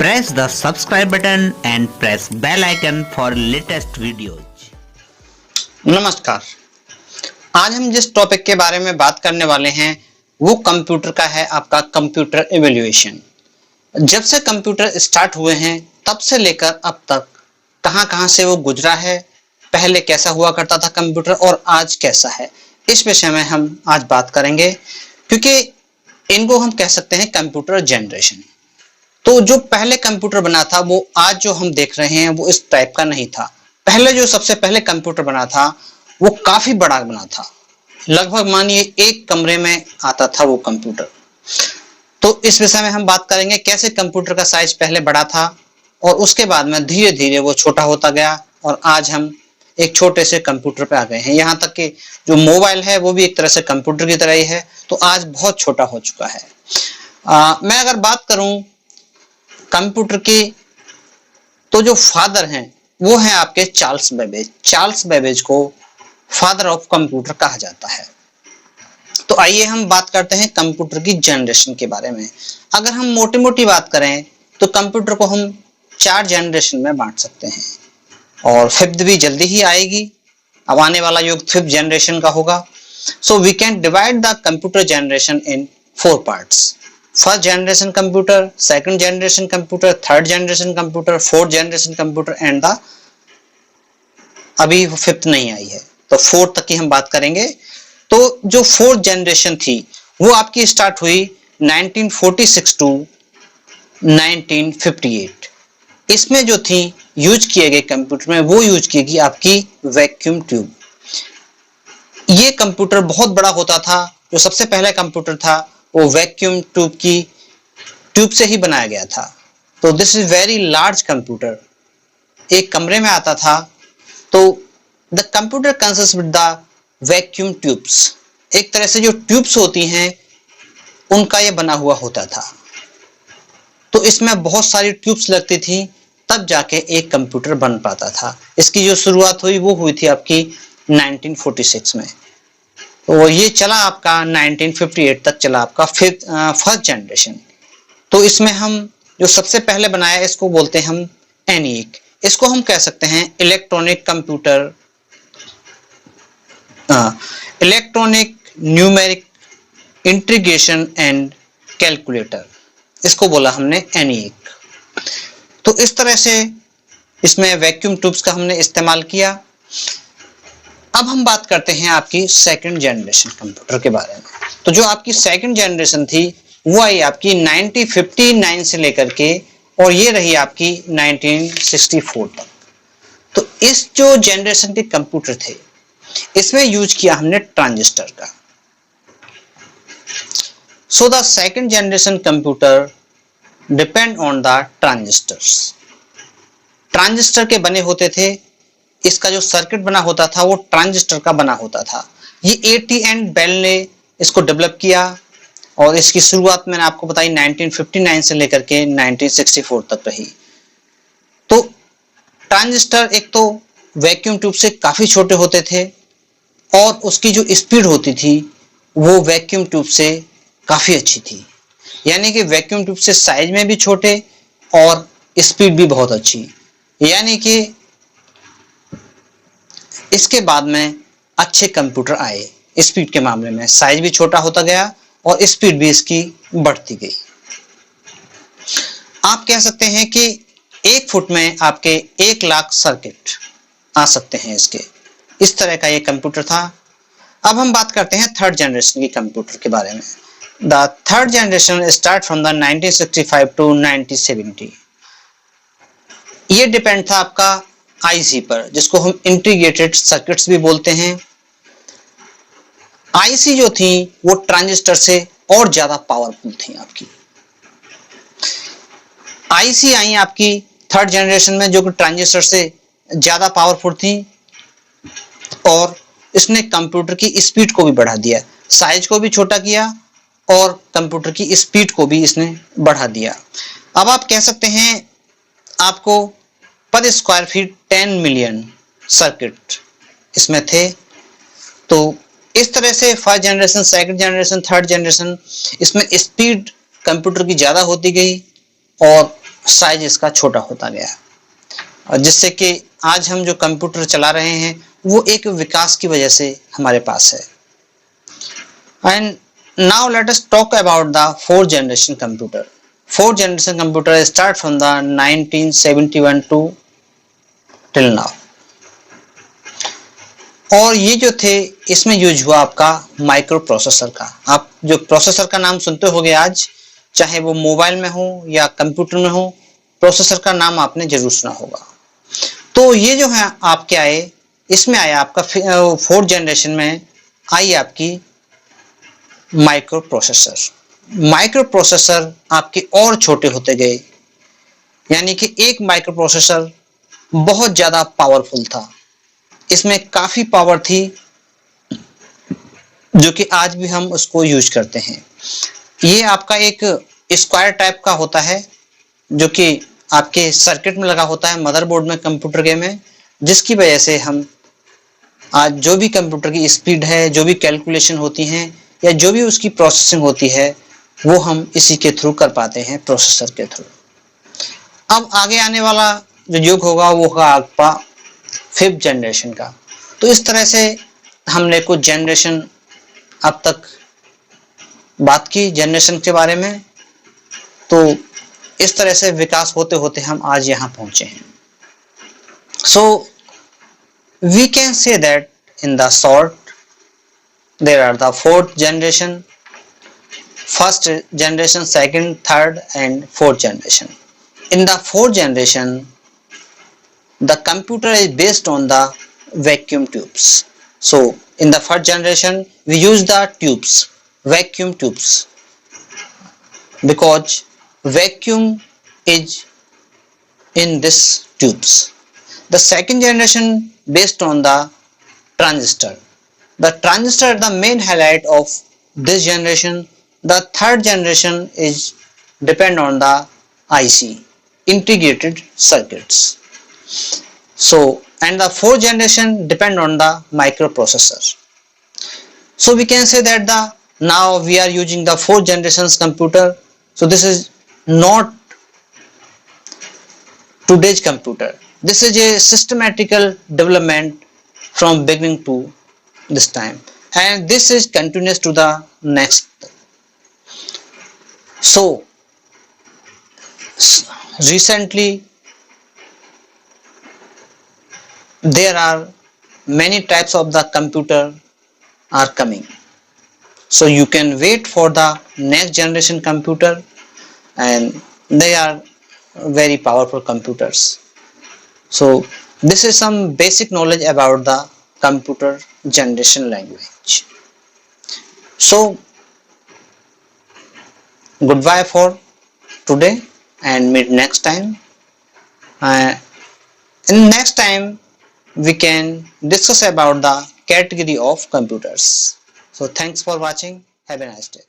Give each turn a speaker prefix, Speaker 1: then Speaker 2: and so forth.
Speaker 1: Press the subscribe button and press bell icon for latest videos.
Speaker 2: नमस्कार। आज हम जिस टॉपिक के बारे में बात करने वाले हैं वो कंप्यूटर का है, आपका कंप्यूटर इवैल्यूएशन। जब से कंप्यूटर स्टार्ट हुए हैं तब से लेकर अब तक कहां-कहां से वो गुजरा है, पहले कैसा हुआ करता था कंप्यूटर और आज कैसा है, इस विषय में हम आज बात करेंगे। क्योंकि इनको हम कह सकते हैं कंप्यूटर जनरेशन। तो जो पहले कंप्यूटर बना था वो आज जो हम देख रहे हैं वो इस टाइप का नहीं था। पहले जो सबसे पहले कंप्यूटर बना था वो काफी बड़ा बना था, लगभग मानिए एक कमरे में आता था वो कंप्यूटर। तो इस विषय में हम बात करेंगे कैसे कंप्यूटर का साइज पहले बड़ा था और उसके बाद में धीरे धीरे वो छोटा होता गया और आज हम एक छोटे से कंप्यूटर पे आ गए हैं। यहाँ तक कि जो मोबाइल है वो भी एक तरह से कंप्यूटर की तरह ही है, तो आज बहुत छोटा हो चुका है। मैं अगर बात करूं कंप्यूटर की, तो जो फादर हैं वो हैं आपके चार्ल्स बेबेज। चार्ल्स बेबेज को फादर ऑफ कंप्यूटर कहा जाता है। तो आइए हम बात करते हैं कंप्यूटर की जनरेशन के बारे में। अगर हम मोटी मोटी बात करें तो कंप्यूटर को हम 4 जनरेशन में बांट सकते हैं और फिफ्थ भी जल्दी ही आएगी। अब आने वाला युग 5th जनरेशन का होगा। So we can divide the computer generation in 4 parts. First generation computer, second generation computer, third generation computer, fourth generation computer and the अभी 5th नहीं आई है, तो 4th तक की हम बात करेंगे। तो जो 4th जनरेशन थी वो आपकी स्टार्ट हुई 1946 टू 1958। इसमें जो थी यूज किए गए कंप्यूटर में वो यूज की गई आपकी वैक्यूम ट्यूब। ये कंप्यूटर बहुत बड़ा होता था। जो सबसे पहला कंप्यूटर था वो वैक्यूम ट्यूब से ही बनाया गया था। तो this is very large computer, एक कमरे में आता था। तो the computer consist with the vacuum tubes. एक तरह से जो ट्यूब्स होती हैं उनका ये बना हुआ होता था। तो इसमें बहुत सारी ट्यूब्स लगती थी तब जाके एक कंप्यूटर बन पाता था। इसकी जो शुरुआत हुई वो हुई थी आपकी 1946 में। तो ये चला आपका 1958 तक चला आपका फर्स्ट जनरेशन। तो इसमें हम जो सबसे पहले बनाया इसको बोलते हैं हम ENIAC। इसको हम कह सकते हैं electronic computer, electronic numeric integration and calculator, इसको बोला हमने ENIAC। तो इस तरह से इसमें वैक्यूम ट्यूब्स का हमने इस्तेमाल किया। अब हम बात करते हैं आपकी सेकंड जनरेशन कंप्यूटर के बारे में। तो जो आपकी सेकंड जनरेशन थी वो आई आपकी 1959 से लेकर के और ये रही आपकी 1964 तक। तो इस जो जनरेशन के कंप्यूटर थे इसमें यूज किया हमने ट्रांजिस्टर का। So the second generation computer depend on the transistors. Transistor के बने होते थे। इसका जो सर्किट बना होता था वो ट्रांजिस्टर का बना होता था। ये AT एंड बेल ने इसको डेवलप किया और इसकी शुरुआत मैंने आपको बताई 1959 से लेकर के 1964 तक रही। तो ट्रांजिस्टर एक तो वैक्यूम ट्यूब से काफी छोटे होते थे और उसकी जो स्पीड होती थी वो वैक्यूम ट्यूब से काफी अच्छी थी। यानी कि वैक्यूम ट्यूब से साइज में भी छोटे और स्पीड भी बहुत अच्छी। यानी कि इसके बाद में अच्छे कंप्यूटर आए। स्पीड के मामले में साइज भी छोटा होता गया और स्पीड भी इसकी बढ़ती गई। आप कह सकते हैं कि 1 फुट में आपके 1 लाख सर्किट आ सकते हैं इसके। इस तरह का ये कंप्यूटर था। अब हम बात करते हैं थर्ड जनरेशन की कंप्यूटर के बारे में। The third generation start from the 1965 to 1970। ये डिपेंड था आपका IC पर, जिसको हम इंटीग्रेटेड सर्किट्स भी बोलते हैं। IC जो थी वो ट्रांजिस्टर से और ज्यादा पावरफुल थी आपकी। IC आई आपकी थर्ड जनरेशन में जो कि ट्रांजिस्टर से ज्यादा पावरफुल थी और इसने कंप्यूटर की स्पीड को भी बढ़ा दिया, साइज को भी छोटा किया और कंप्यूटर की स्पीड को भी इसने बढ़ा दिया। अब आप कह सकते हैं आपको पर स्क्वायर फीट 10 मिलियन सर्किट इसमें थे। तो इस तरह से first generation, second generation, third generation, इसमें स्पीड कंप्यूटर की ज्यादा होती गई और साइज इसका छोटा होता गया, और जिससे कि आज हम जो कंप्यूटर चला रहे हैं वो एक विकास की वजह से हमारे पास है। And now let us talk about the fourth generation computer. Fourth generation computer start from the 1971 to till now. और ये जो थे, इसमें यूज हुआ आपका माइक्रो प्रोसेसर का। आप जो प्रोसेसर का नाम सुनते होंगे आज, चाहे वो मोबाइल में हो या कंप्यूटर में हो, प्रोसेसर का नाम आपने जरूर सुना होगा। तो ये जो है आपके आए, इसमें आया आपका फोर्थ जनरेशन में आई आपकी माइक्रो प्रोसेसर। माइक्रो प्रोसेसर आपके और छोटे होते गए, यानी कि एक माइक्रो प्रोसेसर बहुत ज्यादा पावरफुल था। इसमें काफी पावर थी, जो कि आज भी हम उसको यूज करते हैं। ये आपका एक स्क्वायर टाइप का होता है, जो कि आपके सर्किट में लगा होता है मदरबोर्ड में, कंप्यूटर के में, जिसकी वजह से हम आज जो भी कंप्यूटर की स्पीड है, जो भी कैलकुलेशन होती हैं या जो भी उसकी प्रोसेसिंग होती है, वो हम इसी के थ्रू कर पाते हैं, प्रोसेसर के थ्रू। अब आगे आने वाला जो युग होगा वो होगा आपका फिफ्थ जनरेशन का। तो इस तरह से हमने कुछ जनरेशन अब तक बात की जनरेशन के बारे में। तो इस तरह से विकास होते होते हम आज यहाँ पहुंचे हैं। So we can say that in the short there are the fourth generation, first generation, second, third and fourth generation. In the fourth generation, the computer is based on the vacuum tubes. So in the first generation we use the tubes, vacuum tubes, because vacuum is in this tubes. The second generation based on the transistor. The transistor is the main highlight of this generation. The third generation is depend on the IC, integrated circuits. So and the fourth generation depend on the microprocessor. So we can say that the now we are using the fourth generation's computer. So this is not today's computer. This is a systematical development from beginning to this time, and this is continuous to the next. So recently there are many types of the computer are coming, so you can wait for the next generation computer, and they are very powerful computers. So this is some basic knowledge about the computer generation language. So goodbye for today and meet next time. In next time we can discuss about the category of computers. So thanks for watching. Have a nice day.